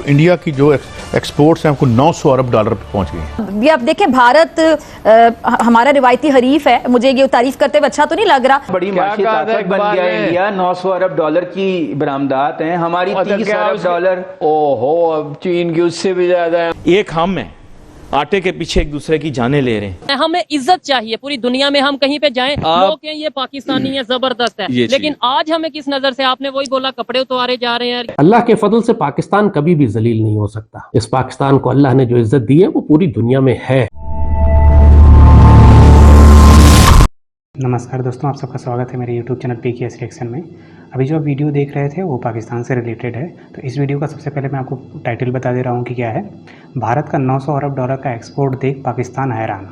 India की जो exports हैं, हमको 900 अरब डॉलर पे पहुंच गई हैं। ये आप देखें, भारत हमारा रिवायती हरीफ है। मुझे ये तारीफ करते हुए अच्छा तो नहीं लग रहा। बड़ी माशी ताकत बन गया इंडिया। 900 अरब डॉलर की बरामदात हैं, हमारी 30 अरब डॉलर। ओहो, अब चीन की उससे भी ज्यादा है। एक हम है आटे के पीछे एक दूसरे की जाने ले रहे हैं। हमें इज्जत चाहिए पूरी दुनिया में। हम कहीं पे जाएं लोग कहें ये पाकिस्तानी है, जबरदस्त है, लेकिन आज हमें किस नजर से, आपने वही बोला, कपड़े उतारे जा रहे हैं। अल्लाह के फजल से पाकिस्तान कभी भी जलील नहीं हो सकता। इस पाकिस्तान को अल्लाह ने जो इज्जत दी है वो पूरी दुनिया में है। नमस्कार दोस्तों, आप सबका स्वागत है मेरे YouTube चैनल PKS रिएक्शन में। अभी जो आप वीडियो देख रहे थे वो पाकिस्तान से रिलेटेड है। तो इस वीडियो का सबसे पहले मैं आपको टाइटल बता दे रहा हूँ कि क्या है। भारत का 900 अरब डॉलर का एक्सपोर्ट देख पाकिस्तान हैरान।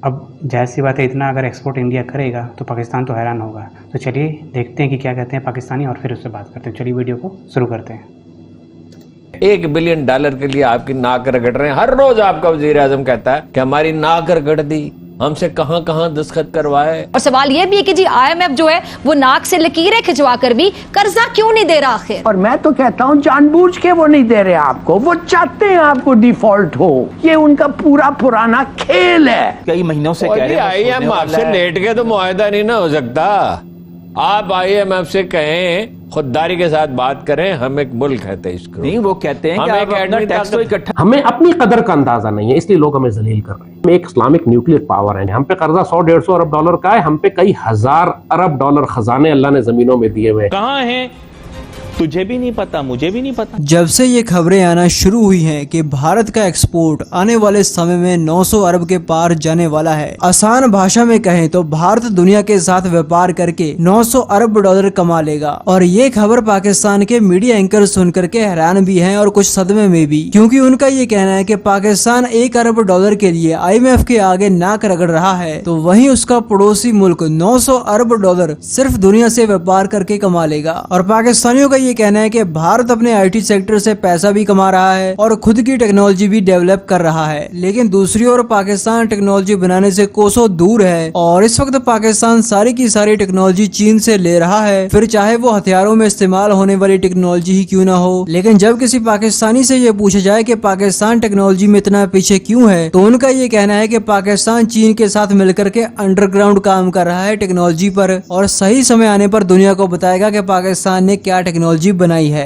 अब जाहिर सी बात है, इतना अगर एक्सपोर्ट इंडिया करेगा तो पाकिस्तान तो हैरान होगा। तो चलिए देखते हैं कि क्या कहते हैं पाकिस्तानी और फिर उससे बात करते हैं। चलिए वीडियो को शुरू करते हैं। $1 बिलियन के लिए आपकी नाक रगड़ रहे हैं। हर रोज आपका वजीर आजम कहता है कि हमारी नाक रगड़ दी, हमसे कहां कहां दस्तखत करवाए। और सवाल ये भी है कि जी IMF जो है वो नाक से लकीरें खिंचवा कर भी कर्जा क्यों नहीं दे रहा आखिर। और मैं तो कहता हूँ जानबूझ के वो नहीं दे रहे आपको, वो चाहते हैं आपको डिफॉल्ट हो। ये उनका पूरा पुराना खेल है। कई महीनों से कह रहे हैं IMF आपसे लेट के तो मुआहदा नहीं ना हो सकता। आप IMF से कहें खुददारी के साथ बात करें, हम एक मुल्क है इसको नहीं, वो कहते हैं कि आप अपना टैक्स तो इकट्ठा। हमें अपनी कदर का अंदाजा नहीं है, इसलिए लोग हमें जलील कर रहे हैं। हम एक इस्लामिक न्यूक्लियर पावर है। हम पे कर्जा 100-150 अरब डॉलर का है। हम पे कई हजार अरब डॉलर खजाने अल्लाह ने जमीनों में दिए हुए। कहाँ हैं? तुझे भी नहीं पता, मुझे भी नहीं पता। जब से ये खबरें आना शुरू हुई हैं कि भारत का एक्सपोर्ट आने वाले समय में 900 अरब के पार जाने वाला है, आसान भाषा में कहें तो भारत दुनिया के साथ व्यापार करके 900 अरब डॉलर कमा लेगा। और ये खबर पाकिस्तान के मीडिया एंकर सुन करके हैरान भी हैं और कुछ सदमे में भी, क्योंकि उनका ये कहना है कि पाकिस्तान 1 अरब डॉलर के लिए IMF के आगे नाक रगड़ रहा है, तो वहीं उसका पड़ोसी मुल्क 900 अरब डॉलर सिर्फ दुनिया से व्यापार करके कमा लेगा। और पाकिस्तानियों का ये कहना है कि भारत अपने IT सेक्टर से पैसा भी कमा रहा है और खुद की टेक्नोलॉजी भी डेवलप कर रहा है, लेकिन दूसरी ओर पाकिस्तान टेक्नोलॉजी बनाने से कोसों दूर है। और इस वक्त पाकिस्तान सारी की सारी टेक्नोलॉजी चीन से ले रहा है, फिर चाहे वो हथियारों में इस्तेमाल होने वाली टेक्नोलॉजी ही क्यों ना हो। लेकिन जब किसी पाकिस्तानी से ये पूछा जाए कि पाकिस्तान टेक्नोलॉजी में इतना पीछे क्यों है, तो उनका ये कहना है कि पाकिस्तान चीन के साथ मिलकर के अंडरग्राउंड काम कर रहा है टेक्नोलॉजी पर, और सही समय आने पर दुनिया को बताएगा कि पाकिस्तान ने क्या टेक्नोलॉजी बनाई है।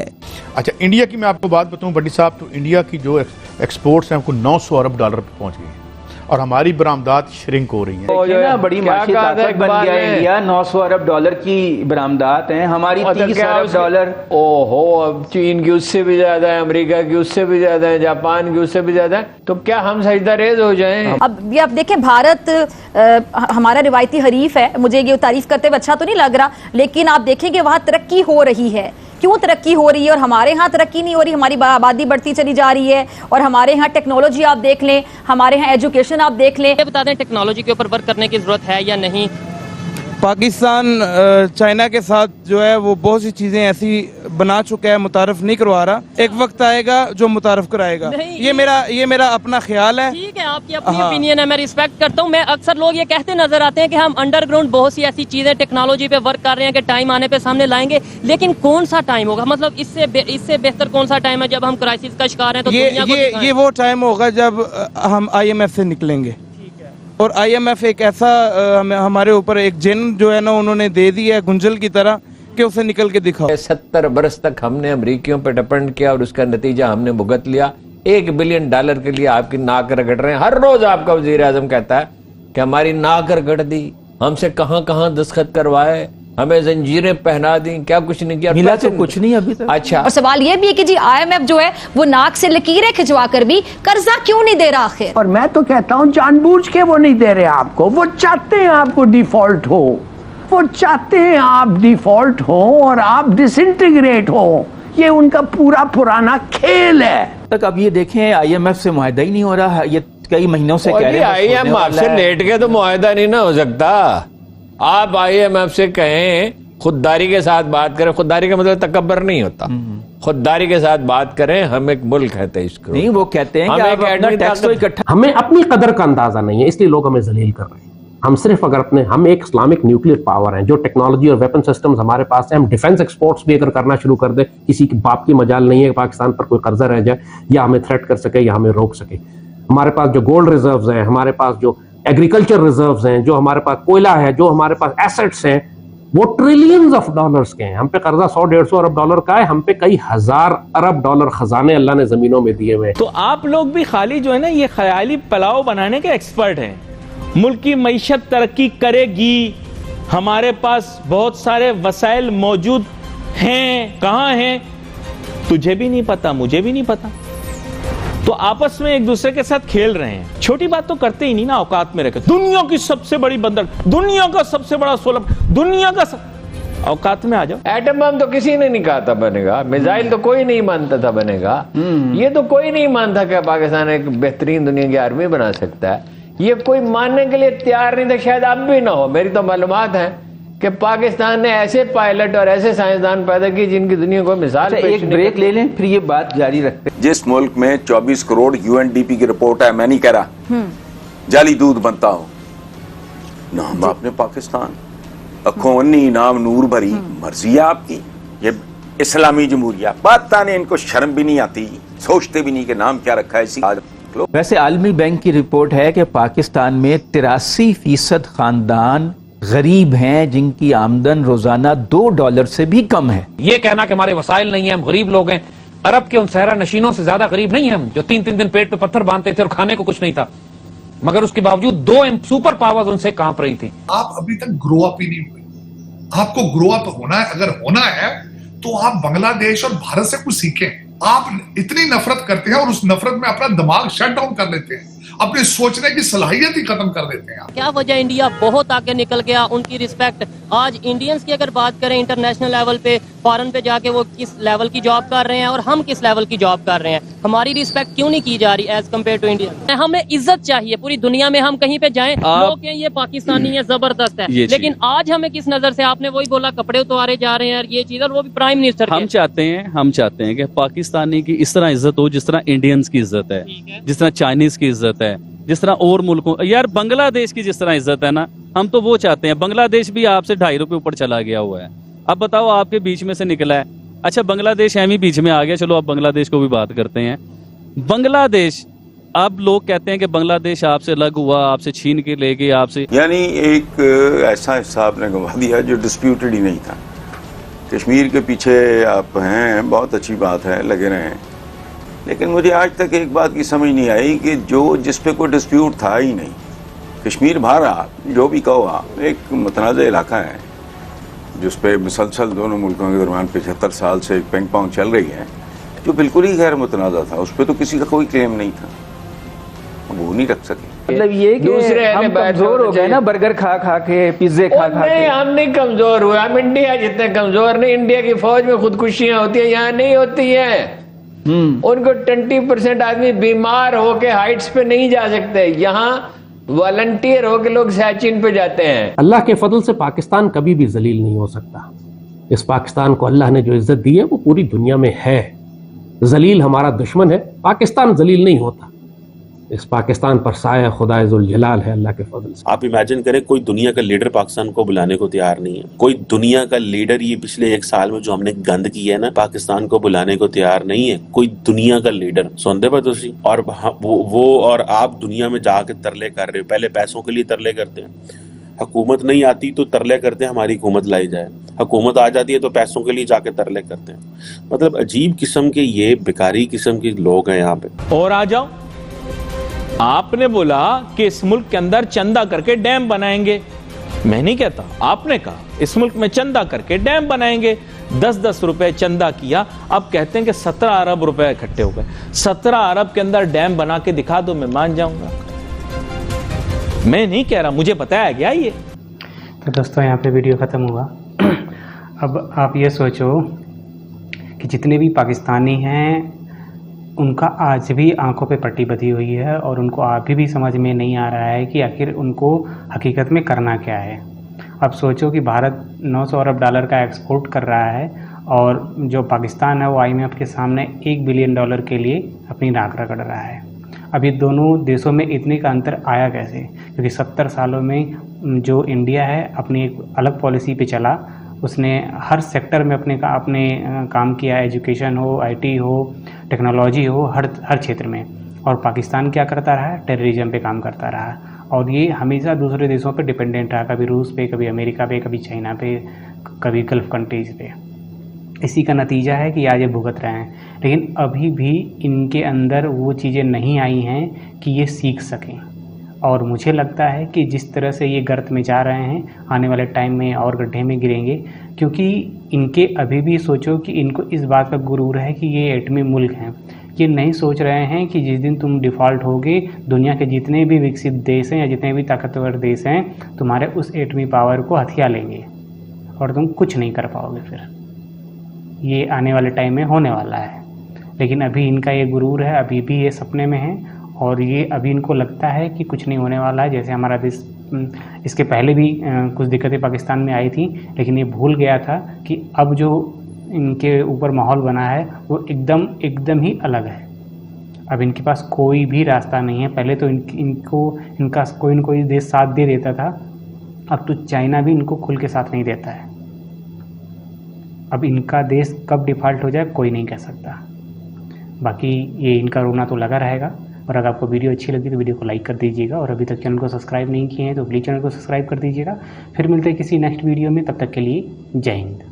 अच्छा, इंडिया की मैं आपको बात बताऊं बड्डी साहब, तो इंडिया की जो एक्सपोर्ट्स हैं, हमको 900 अरब डॉलर पे पहुंच गई हैं और हमारी बरामदात श्रिंक हो रही है ना। बड़ी माशी ताकत बन गया इंडिया। 900 अरब डॉलर की बरामदात हैं, हमारी 30 अरब डॉलर। ओहो, अब चीन की उससे भी ज्यादा है, अमेरिका की उससे भी ज्यादा है, जापान की उससे भी ज्यादा है। तो क्या हम सजदा रेज हो जाएं? अब ये आप देखें, भारत हमारा रिवायती हरीफ है। मुझे ये तारीफ करते हुए अच्छा तो नहीं लग रहा, लेकिन आप देखें कि वहाँ तरक्की हो रही है। क्यों तरक्की हो रही है और हमारे यहाँ तरक्की नहीं हो रही? हमारी आबादी बढ़ती चली जा रही है और हमारे यहाँ टेक्नोलॉजी आप देख लें, हमारे यहाँ एजुकेशन आप देख लें। ये बता दें, टेक्नोलॉजी के ऊपर वर्क करने की जरूरत है या नहीं? पाकिस्तान चाइना के साथ जो है वो बहुत सी चीजें ऐसी बना चुका है, मुतारफ नहीं करवा रहा। एक वक्त आएगा जो मुतारफ कराएगा। ये मेरा अपना ख्याल है। ठीक है, आपकी अपनी ओपिनियन है, मैं रिस्पेक्ट करता हूँ। मैं अक्सर लोग ये कहते नजर आते हैं कि हम अंडरग्राउंड बहुत सी ऐसी चीजें टेक्नोलॉजी पे वर्क कर रहे हैं कि टाइम आने पे सामने लाएंगे, लेकिन कौन सा टाइम होगा? मतलब इससे बेहतर कौन सा टाइम है जब हम क्राइसिस का शिकार हैं? तो ये वो टाइम होगा जब हम IMF से निकलेंगे। और IMF एक ऐसा हमारे ऊपर एक जिन जो है ना उन्होंने दे दी है गुंजल की तरह कि उसे निकल के दिखाओ। 70 बरस तक हमने अमरीकियों पे डिपेंड किया और उसका नतीजा हमने भुगत लिया। $1 बिलियन के लिए आपकी नाक रगड़ रहे हैं। हर रोज आपका वजीर आजम कहता है कि हमारी नाक रगड़ दी, हमसे कहां कहां दस्तखत करवाए, हमें जंजीरें पहना दी, क्या कुछ नहीं किया। मिला तो कुछ नहीं अभी तक। अच्छा, और सवाल ये भी है कि जी IMF जो है वो नाक से लकीरें खिंचवा कर भी कर्जा क्यों नहीं दे रहा आखिर। और मैं तो कहता हूँ जानबूझ के वो नहीं दे रहे आपको, वो चाहते हैं आपको डिफॉल्ट हो। वो चाहते हैं आप डिफॉल्ट हो और आप डिसइंटीग्रेट हो। ये उनका पूरा पुराना खेल है। तक अब ये देखें, IMF से मुआहदा ही नहीं हो रहा है। ये कई महीनों से कह रहे हैं IMF आपसे लेट के तो मुआहदा नहीं ना हो सकता। आप IMF से कहें खुददारी के साथ बात करें। खुददारी का मतलब तकब्बर नहीं होता। खुददारी के साथ बात करें, हम एक मुल्क है इसको नहीं, वो कहते हैं कि आप अपना टैक्स तो इकट्ठा। हमें अपनी कदर का अंदाजा नहीं है, इसलिए लोग हमें जलील कर रहे हैं। हम सिर्फ अगर हम एक इस्लामिक न्यूक्लियर पावर हैं, जो टेक्नोलॉजी और वेपन सिस्टम्स हमारे पास है, हम डिफेंस एक्सपोर्ट्स भी अगर करना शुरू कर दे, किसी की बाप की मजाल नहीं है कि पाकिस्तान पर कोई कर्जा रह जाए या हमें थ्रेट कर सके या हमें रोक सके। हमारे पास जो गोल्ड रिजर्व्स हैं, हमारे पास जो एग्रीकल्चर रिजर्व्स हैं, जो हमारे पास कोयला है, जो हमारे पास एसेट्स हैं, वो ट्रिलियंस ऑफ डॉलर्स के हैं। हम पे कर्जा 100-150 अरब डॉलर का है, हम पे कई हजार अरब डॉलर खजाने अल्लाह ने जमीनों में दिए हुए। तो आप लोग भी खाली जो है ना ये ख्याली पुलाव बनाने के एक्सपर्ट हैं। मुल्क की मईशत तरक्की करेगी, हमारे पास बहुत सारे वसाइल मौजूद हैं, कहां हैं तुझे भी नहीं पता, मुझे भी नहीं पता। तो आपस में एक दूसरे के साथ खेल रहे हैं, छोटी बात तो करते ही नहीं ना, औकात में रहकर दुनिया की सबसे बड़ी बंदर, दुनिया का सबसे बड़ा सोलर, दुनिया का औकात में आ जाओ। एटम बम तो किसी ने नहीं कहा था बनेगा, मिसाइल तो कोई नहीं मानता था बनेगा, ये तो कोई नहीं मानता कि पाकिस्तान एक बेहतरीन दुनिया की आर्मी बना सकता है, ये कोई मानने के लिए तैयार नहीं था, शायद अब भी ना हो। मेरी तो मालूमात है कि पाकिस्तान ने ऐसे पायलट और ऐसे साइंसदान पैदा किए जिनकी दुनिया को मिसाल पेश एक ब्रेक ले लें फिर ये बात जारी रखते हैं। जिस मुल्क में 24 करोड़ यूएनडीपी की रिपोर्ट है, मैं नहीं कह रहा जाली दूध बनता हो, नाम आपने पाकिस्तान, अखोनी नाम नूर भरी, मर्जी है आपकी, ये इस्लामी जमहूरिया, पता नहीं इनको शर्म भी नहीं आती, सोचते भी नहीं कि नाम क्या रखा है इसी। वैसे आलमी बैंक की रिपोर्ट है कि पाकिस्तान में 83% खानदान गरीब हैं जिनकी आमदन रोजाना $2 से भी कम है। ये कहना कि हमारे वसाइल नहीं है, हम गरीब लोग हैं, अरब के उन सहरा नशीनों से ज्यादा गरीब नहीं है हम, जो 3-3 दिन पेट पे पत्थर बांधते थे और खाने को कुछ नहीं था, मगर उसके बावजूद 2 सुपर पावर्स उनसे कांप रही थी। आप अभी तक ग्रो अप ही नहीं हुए, आपको ग्रो अप होना है, अगर होना है तो आप बांग्लादेश और भारत से कुछ सीखें। आप इतनी नफरत करते हैं और उस नफरत में अपना दिमाग शट डाउन कर लेते हैं, अपने सोचने की सलाहियत ही खत्म कर देते हैं। क्या वजह इंडिया बहुत आगे निकल गया, उनकी रिस्पेक्ट आज इंडियंस की अगर बात करें इंटरनेशनल लेवल पे, फॉरेन पे जाके वो किस लेवल की जॉब कर रहे हैं और हम किस लेवल की जॉब कर रहे हैं, हमारी रिस्पेक्ट क्यों नहीं की जा रही एज कम्पेयर टू इंडिया। हमें इज्जत चाहिए पूरी दुनिया में, हम कहीं पे जाएं लोग कहें ये पाकिस्तानी है, जबरदस्त है, लेकिन आज हमें किस नजर से, आपने वही बोला कपड़े उतारे जा रहे हैं ये चीज, और वो भी प्राइम मिनिस्टर। हम चाहते हैं कि पाकिस्तानी की इस तरह इज्जत हो जिस तरह इंडियंस की इज्जत है, जिस तरह चाइनीज की इज्जत है, जिस तरह और मुल्कों, यार बांग्लादेश की जिस तरह इज्जत है ना, हम तो वो चाहते हैं। बांग्लादेश भी आपसे ₹2.5 ऊपर चला गया हुआ है, अब बताओ आपके बीच में से निकला है। अच्छा बांग्लादेश एम ही बीच में आ गया, चलो अब बांग्लादेश को भी बात करते हैं। बांग्लादेश, अब लोग कहते हैं कि बांग्लादेश आपसे अलग हुआ, आपसे छीन के ले गए आपसे, यानी एक ऐसा हिस्सा आपने गंवा दिया जो डिस्प्यूटेड ही नहीं था। कश्मीर के पीछे आप हैं, बहुत अच्छी बात है, लगे रहें, लेकिन मुझे आज तक एक बात की समझ नहीं आई कि जिस पे कोई डिस्प्यूट था ही नहीं, कश्मीर भारत जो भी कहो आप, एक मुतनाज़ इलाका है जिस पे मुसलसल दोनों मुल्कों के दरमियान 75 साल से एक पिंग पोंग चल रही है, जो बिल्कुल ही गैर मुतनाज़ा था, उस पर तो किसी का कोई क्लेम नहीं था, वो नहीं रख सके। मतलब ये कि दूसरे हम कमजोर हो गए ना, बर्गर खा खा के, पिज्जे खा खा के। हम नहीं कमजोर हुए, हम इंडिया जितने कमजोर नहीं। इंडिया की फौज में खुदकुशियां होती है, यहाँ नहीं होती है। उनको 20% आदमी बीमार होके हाइट्स पे नहीं जा सकते, यहाँ वॉलंटियर होके लोग सैचिन पे जाते हैं। अल्लाह के फजल से पाकिस्तान कभी भी जलील नहीं हो सकता। इस पाकिस्तान को अल्लाह ने जो इज्जत दी है वो पूरी दुनिया में है। जलील हमारा दुश्मन है, पाकिस्तान जलील नहीं होता। इस पाकिस्तान पर साया खुदाए जुल जलाल है अल्लाह के फजल से। आप इमेजिन करें कोई दुनिया का लीडर पाकिस्तान को बुलाने को तैयार नहीं है, कोई दुनिया का लीडर ये पिछले 1 साल में जो हमने गंद किया है ना, पाकिस्तान को बुलाने को तैयार नहीं है कोई दुनिया का लीडर। सुनते पर तुसी, और वो और आप दुनिया में जाके तरले कर रहे हो। पहले पैसों के लिए तरले करते हैं, हुकूमत नहीं आती तो तरले करते हैं हमारी हुकूमत लाई जाए, हुकूमत आ जाती है तो पैसों के लिए जाके तरले करते हैं। मतलब अजीब किस्म के ये बेकारी किस्म के लोग हैं यहाँ पे। और आ जाओ, आपने बोला कि इस मुल्क के अंदर चंदा करके डैम बनाएंगे, मैं नहीं कहता, आपने कहा इस मुल्क में चंदा करके डैम बनाएंगे। 10-10 रुपए चंदा किया, अब कहते हैं कि 17 अरब रुपए इकट्ठे हो गए। 17 अरब के अंदर डैम बना के दिखा दो, मैं मान जाऊंगा। मैं नहीं कह रहा, मुझे बताया गया ये। तो दोस्तों यहाँ पे वीडियो ख़त्म हुआ। अब आप ये सोचो कि जितने भी पाकिस्तानी हैं उनका आज भी आंखों पे पट्टी बंधी हुई है और उनको अभी भी समझ में नहीं आ रहा है कि आखिर उनको हकीकत में करना क्या है। अब सोचो कि भारत 900 अरब डॉलर का एक्सपोर्ट कर रहा है और जो पाकिस्तान है वो IMF के सामने $1 बिलियन के लिए अपनी नाक रगड़ रहा है। अभी दोनों देशों में इतने का अंतर आया कैसे? क्योंकि 70 सालों में जो इंडिया है अपनी एक अलग पॉलिसी पे चला, उसने हर सेक्टर में अपने काम किया, एजुकेशन हो, आईटी हो, टेक्नोलॉजी हो, हर क्षेत्र में। और पाकिस्तान क्या करता रहा? टेररिज्म पे काम करता रहा और ये हमेशा दूसरे देशों पे डिपेंडेंट रहा, कभी रूस पे, कभी अमेरिका पे, कभी चाइना पे, कभी गल्फ कंट्रीज़ पे। इसी का नतीजा है कि आज ये भुगत रहे हैं। लेकिन अभी भी इनके अंदर वो चीज़ें नहीं आई हैं कि ये सीख सकें। और मुझे लगता है कि जिस तरह से ये गर्त में जा रहे हैं, आने वाले टाइम में और गड्ढे में गिरेंगे, क्योंकि इनके अभी भी सोचो कि इनको इस बात का गुरूर है कि ये एटमी मुल्क हैं। ये नहीं सोच रहे हैं कि जिस दिन तुम डिफ़ॉल्ट होगे, दुनिया के जितने भी विकसित देश हैं या जितने भी ताकतवर देश हैं तुम्हारे उस एटमी पावर को हथिया लेंगे और तुम कुछ नहीं कर पाओगे। फिर ये आने वाले टाइम में होने वाला है। लेकिन अभी इनका ये गुरूर है, अभी भी ये सपने में है और ये अभी इनको लगता है कि कुछ नहीं होने वाला है। जैसे हमारा देश, इसके पहले भी कुछ दिक्कतें पाकिस्तान में आई थी, लेकिन ये भूल गया था कि अब जो इनके ऊपर माहौल बना है वो एकदम ही अलग है। अब इनके पास कोई भी रास्ता नहीं है। पहले तो इनका कोई न कोई देश साथ दे देता था, अब तो चाइना भी इनको खुल के साथ नहीं देता है। अब इनका देश कब डिफ़ॉल्ट हो जाए कोई नहीं कह सकता। बाकी ये इनका रोना तो लगा रहेगा। और अगर आपको वीडियो अच्छी लगी तो वीडियो को लाइक कर दीजिएगा और अभी तक चैनल को सब्सक्राइब नहीं किए हैं तो प्लीज़ चैनल को सब्सक्राइब कर दीजिएगा। फिर मिलते हैं किसी नेक्स्ट वीडियो में, तब तक के लिए जय हिंद।